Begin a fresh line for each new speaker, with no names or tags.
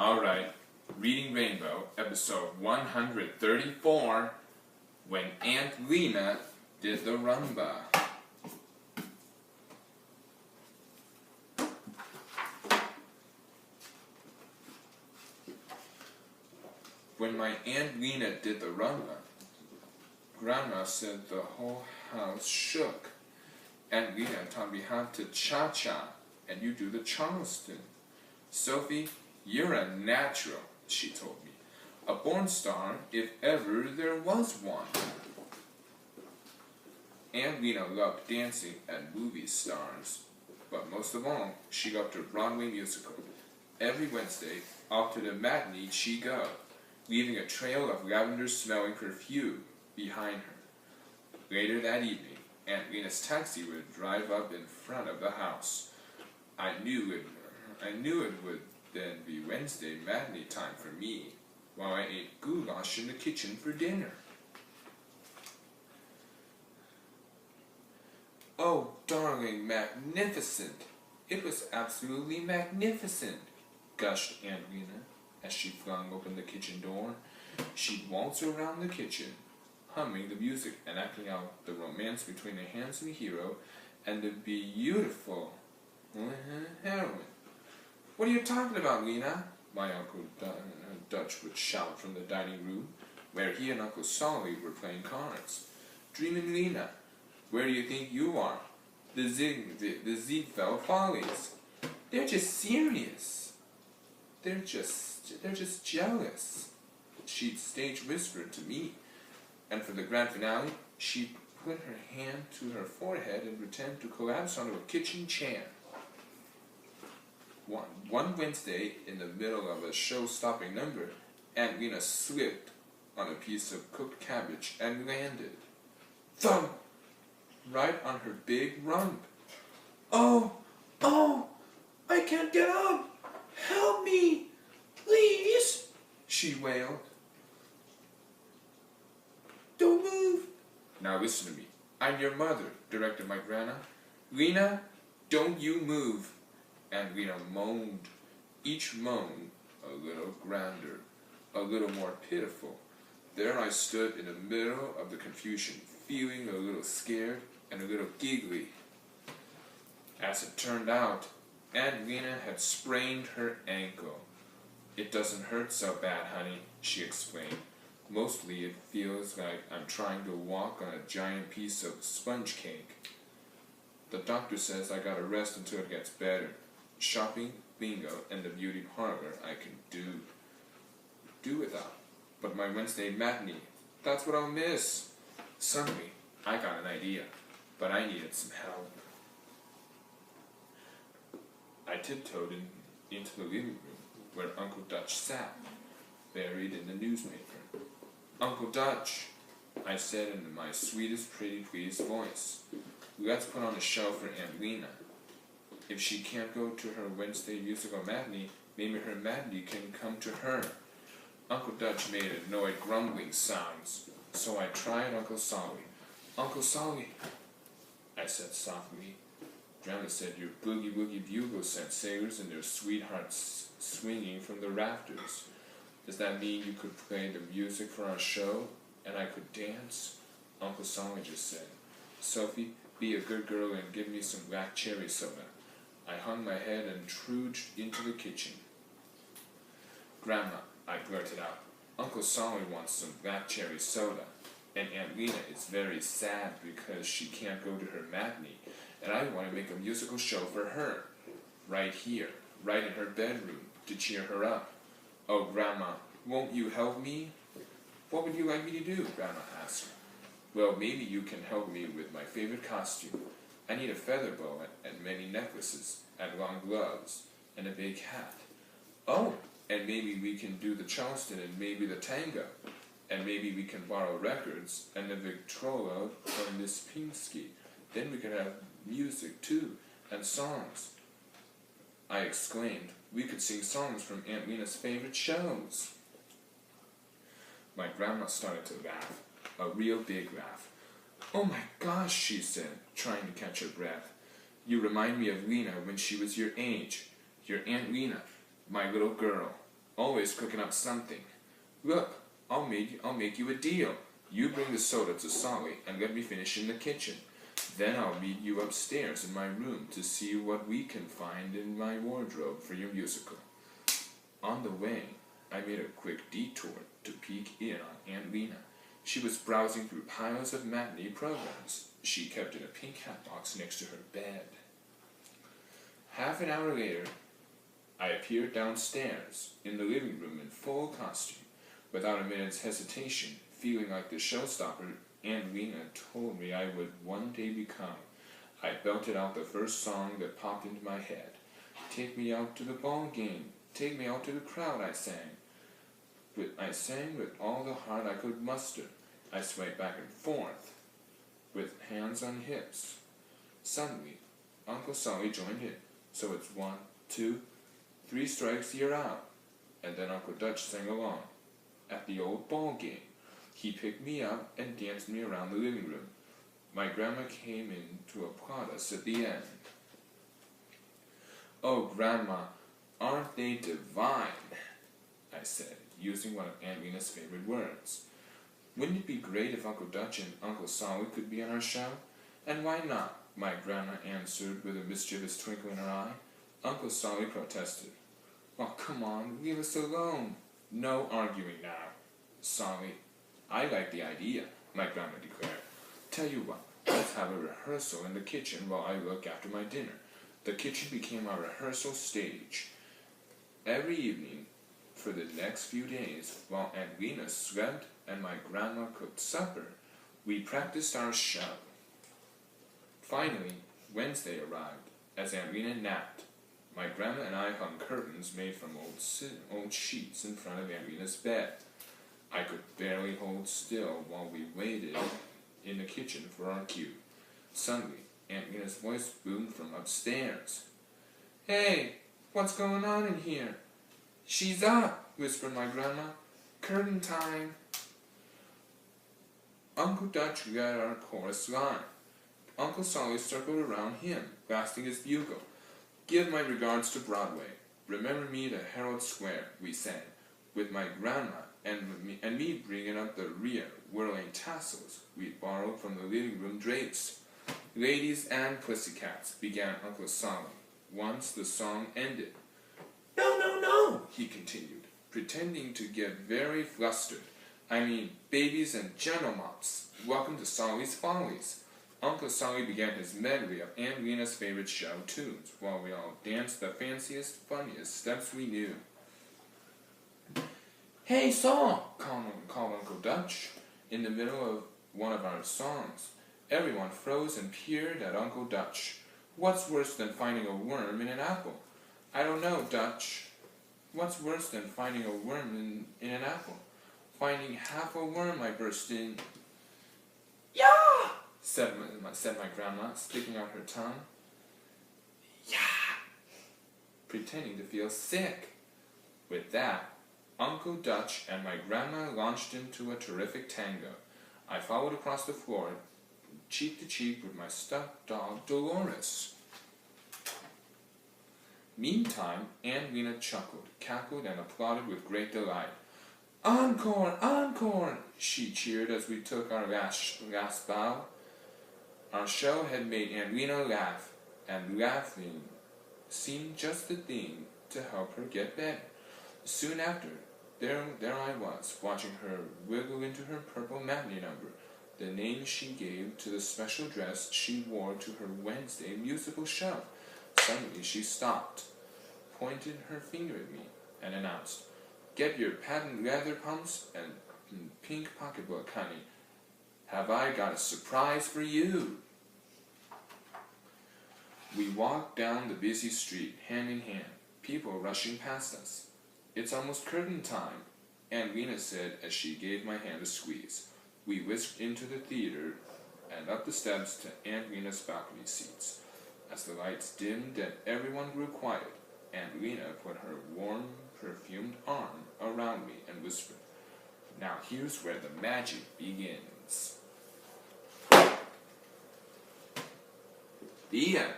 Alright, Reading Rainbow, episode 134, When Aunt Lena Did the Rhumba. When my Aunt Lena did the Rhumba, Grandma said the whole house shook. Aunt Lena taught me how to cha-cha, and you do the Charleston. Sophie, you're a natural, she told me. A born star, if ever there was one. Aunt Lena loved dancing and movie stars, but most of all, she loved her Broadway musical. Every Wednesday, off to the matinee she'd go, leaving a trail of lavender-smelling perfume behind her. Later that evening, Aunt Lena's taxi would drive up in front of the house. I knew it would then be Wednesday matinee time for me, while I ate goulash in the kitchen for dinner. Oh, darling, magnificent! It was absolutely magnificent, gushed Aunt Lena as she flung open the kitchen door. She'd waltz around the kitchen, humming the music and acting out the romance between the handsome hero and the beautiful heroine. What are you talking about, Lena? My Uncle Dutch would shout from the dining room, where he and Uncle Solly were playing cards. Dreamin' Lena, where do you think you are? The Ziegfeld Follies. They're just serious. They're just jealous. She'd stage whisper to me, and for the grand finale, she'd put her hand to her forehead and pretend to collapse onto a kitchen chair. One Wednesday, in the middle of a show-stopping number, Aunt Lena slipped on a piece of cooked cabbage and landed, thump, right on her big rump. Oh, I can't get up! Help me, please, she wailed. Don't move. Now listen to me. I'm your mother, directed my grandma. Lena, don't you move. And Lena moaned, each moan a little grander, a little more pitiful. There I stood in the middle of the confusion, feeling a little scared and a little giggly. As it turned out, Aunt Lena had sprained her ankle. It doesn't hurt so bad, honey, she explained. Mostly it feels like I'm trying to walk on a giant piece of sponge cake. The doctor says I gotta rest until it gets better. Shopping, bingo, and the beauty parlor I can do without. But my Wednesday matinee, that's what I'll miss. Suddenly, I got an idea, but I needed some help. I tiptoed into the living room where Uncle Dutch sat, buried in the newspaper. Uncle Dutch, I said in my sweetest pretty pleased voice, let's put on a show for Aunt Lena. If she can't go to her Wednesday musical matinee, maybe her matinee can come to her. Uncle Dutch made annoyed grumbling sounds, so I tried Uncle Solly. Uncle Solly, I said softly. Grandma said your boogie-woogie bugle sent sailors and their sweethearts swinging from the rafters. Does that mean you could play the music for our show, and I could dance? Uncle Solly just said, Sophie, be a good girl and give me some black cherry soda. I hung my head and trudged into the kitchen. Grandma, I blurted out, Uncle Solly wants some black cherry soda, and Aunt Lena is very sad because she can't go to her matinee, and I want to make a musical show for her, right here, right in her bedroom, to cheer her up. Oh, Grandma, won't you help me? What would you like me to do? Grandma asked. Well, maybe you can help me with my favorite costume. I need a feather boa and many necklaces, and long gloves, and a big hat. Oh, and maybe we can do the Charleston and maybe the tango, and maybe we can borrow records and the Victrola from Miss Pinsky. Then we could have music too, and songs. I exclaimed, we could sing songs from Aunt Lena's favorite shows. My grandma started to laugh, a real big laugh. Oh my gosh, she said, trying to catch her breath. You remind me of Lena when she was your age. Your Aunt Lena, my little girl. always cooking up something. Look, I'll make you a deal. You bring the soda to Solly and let me finish in the kitchen. Then I'll meet you upstairs in my room to see what we can find in my wardrobe for your musical. On the way, I made a quick detour to peek in on Aunt Lena. She was browsing through piles of matinee programs she kept in a pink hat box next to her bed. Half an hour later, I appeared downstairs in the living room in full costume, without a minute's hesitation, feeling like the showstopper Aunt Lena told me I would one day become. I belted out the first song that popped into my head. Take me out to the ball game. Take me out to the crowd, I sang. But I sang with all the heart I could muster. I swayed back and forth, with hands on hips. Suddenly, Uncle Solly joined in. So it's 1, 2, 3 strikes, you're out. And then Uncle Dutch sang along. At the old ball game, he picked me up and danced me around the living room. My grandma came in to applaud us at the end. Oh, Grandma, aren't they divine? I said, using one of Aunt Lena's favorite words. Wouldn't it be great if Uncle Dutch and Uncle Solly could be on our show? And why not? My grandma answered with a mischievous twinkle in her eye. Uncle Solly protested. Oh, come on, leave us alone. No arguing now. Solly, I like the idea, my grandma declared. Tell you what, let's have a rehearsal in the kitchen while I look after my dinner. The kitchen became our rehearsal stage. Every evening, for the next few days, while Aunt Lena slept and my grandma cooked supper, we practiced our show. Finally, Wednesday arrived, as Aunt Lena napped. My grandma and I hung curtains made from old sheets in front of Aunt Lena's bed. I could barely hold still while we waited in the kitchen for our cue. Suddenly, Aunt Lena's voice boomed from upstairs. Hey, what's going on in here? She's up, whispered my grandma. Curtain time. Uncle Dutch led our chorus line. Uncle Solly circled around him, blasting his bugle. Give my regards to Broadway. Remember me to Herald Square, we sang, with my grandma and me bringing up the rear, whirling tassels we borrowed from the living room drapes. Ladies and pussycats, began Uncle Solly, once the song ended. No, no, no, he continued, pretending to get very flustered. I mean, babies and gentlemops, welcome to Solly's Follies. Uncle Solly began his medley of Aunt Lena's favorite show tunes, while we all danced the fanciest, funniest steps we knew. Hey, song! called Uncle Dutch, in the middle of one of our songs. Everyone froze and peered at Uncle Dutch. What's worse than finding a worm in an apple? I don't know, Dutch. What's worse than finding a worm in an apple? Finding half a worm, I burst in. Yeah! said my grandma, sticking out her tongue. Yeah! Pretending to feel sick. With that, Uncle Dutch and my grandma launched into a terrific tango. I followed across the floor, cheek to cheek with my stuffed dog, Dolores. Meantime, Aunt Lena chuckled, cackled, and applauded with great delight. Encore! Encore! She cheered as we took our last bow. Our show had made Aunt Lena laugh, and laughing seemed just the thing to help her get better. Soon after, there I was, watching her wiggle into her purple matinee number, the name she gave to the special dress she wore to her Wednesday musical show. Suddenly she stopped, pointed her finger at me, and announced, Get your patent leather pumps and pink pocketbook, honey. Have I got a surprise for you? We walked down the busy street, hand in hand, people rushing past us. It's almost curtain time, Aunt Lena said as she gave my hand a squeeze. We whisked into the theater and up the steps to Aunt Lena's balcony seats. As the lights dimmed and everyone grew quiet, Aunt Lena put her warm, perfumed arm around me and whispered, Now here's where the magic begins. The end.